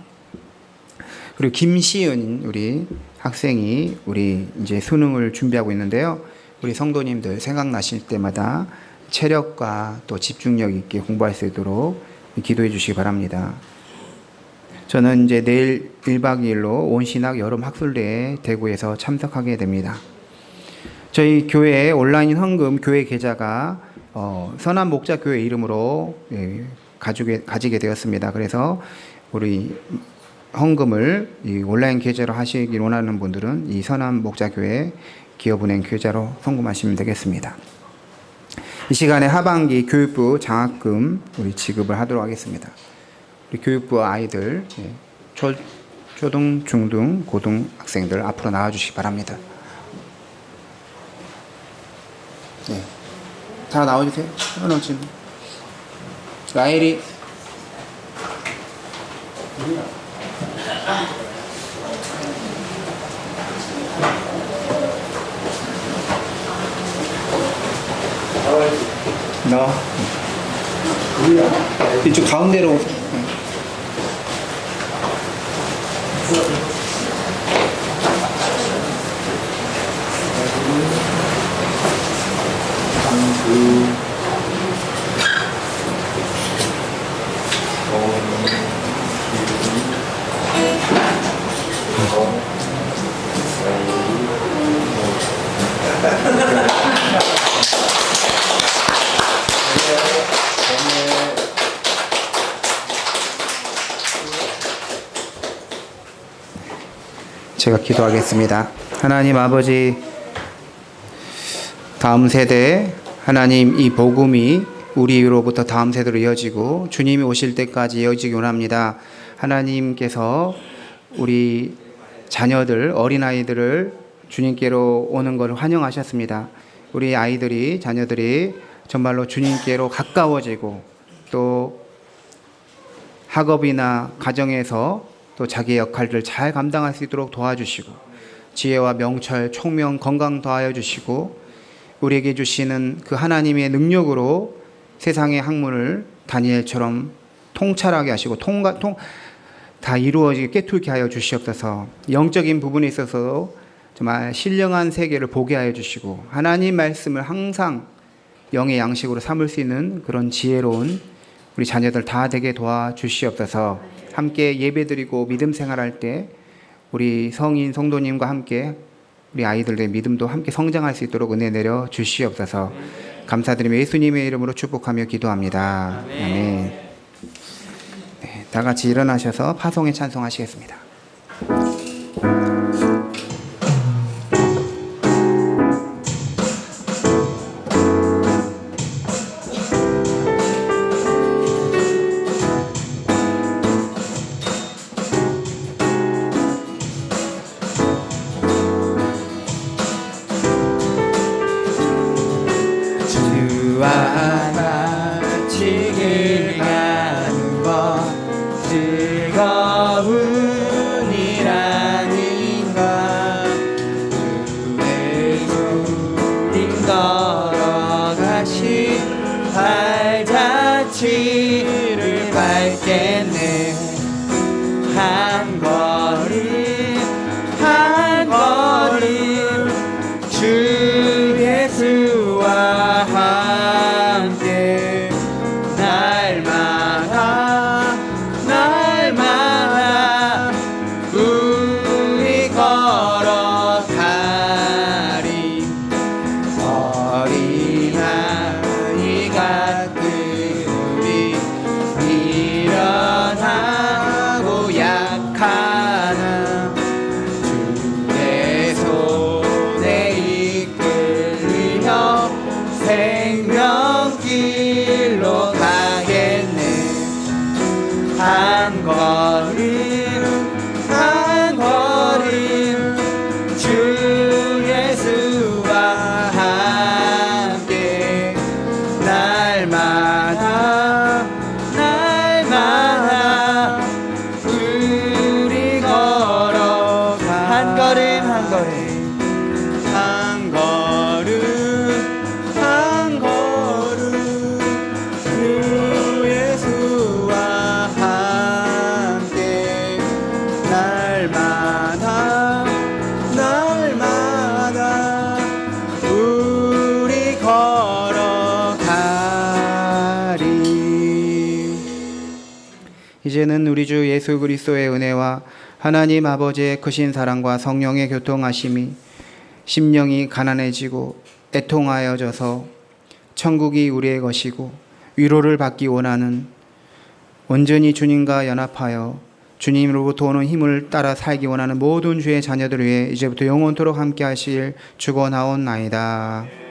그리고 김시은 우리 학생이 우리 이제 수능을 준비하고 있는데요. 우리 성도님들 생각나실 때마다 체력과 또 집중력 있게 공부할 수 있도록 기도해 주시기 바랍니다. 저는 이제 내일 1박 2일로 온신학 여름 학술대에 대구에서 참석하게 됩니다. 저희 교회 온라인 헌금 교회 계좌가 선한 목자 교회 이름으로 가지게 되었습니다. 그래서 우리 헌금을 이 온라인 계좌로 하시길 원하는 분들은 이 선한 목자 교회 기업은행 계좌로 송금하시면 되겠습니다. 이 시간에 하반기 교육부 장학금 우리 지급을 하도록 하겠습니다. 우리 교육부 아이들 초등, 중등, 고등 학생들 앞으로 나와주시기 바랍니다. 네, 다 나와주세요. 지금 라엘이 너 이쪽 가운데로 오세요. 제가 기도하겠습니다. 하나님 아버지, 다음 세대 하나님 이 복음이 우리로부터 다음 세대로 이어지고 주님이 오실 때까지 이어지기 원합니다. 하나님께서 우리 자녀들, 어린아이들을 주님께로 오는 것을 환영하셨습니다. 우리 아이들이, 자녀들이 정말로 주님께로 가까워지고 또 학업이나 가정에서 또 자기의 역할들을 잘 감당할 수 있도록 도와주시고 지혜와 명철, 총명, 건강 더하여 주시고 우리에게 주시는 그 하나님의 능력으로 세상의 학문을 다니엘처럼 통찰하게 하시고 다 이루어지게 깨뚫게 하여 주시옵소서. 영적인 부분에 있어서 정말 신령한 세계를 보게 하여 주시고 하나님 말씀을 항상 영의 양식으로 삼을 수 있는 그런 지혜로운 우리 자녀들 다 되게 도와주시옵소서. 함께 예배드리고 믿음 생활할 때 우리 성인 성도님과 함께 우리 아이들의 믿음도 함께 성장할 수 있도록 은혜 내려 주시옵소서. 감사드리며 예수님의 이름으로 축복하며 기도합니다. 아멘. 네, 다 같이 일어나셔서 파송에 찬송하시겠습니다.
발자취를 밟겠네. 한 걸음 한 걸음 주 예수와 함께 날마다 날마다 우리 걸어가리. 어린아이 같은 우리 일어나고 약하나 주의 손에 이끌려 생명길로 가겠네. 한 걸음 한 걸음 주 예수와 함께 날마다 날마다 우리 걸어가. 한 걸음 한 걸음 한 걸음 한 걸음 주 예수와 함께
이제는 우리 주 예수 그리스도의 은혜와 하나님 아버지의 크신 사랑과 성령의 교통하심이 심령이 가난해지고 애통하여져서 천국이 우리의 것이고 위로를 받기 원하는 온전히 주님과 연합하여 주님으로부터 오는 힘을 따라 살기 원하는 모든 주의 자녀들 위해 이제부터 영원토록 함께 하실 축원하옵나이다.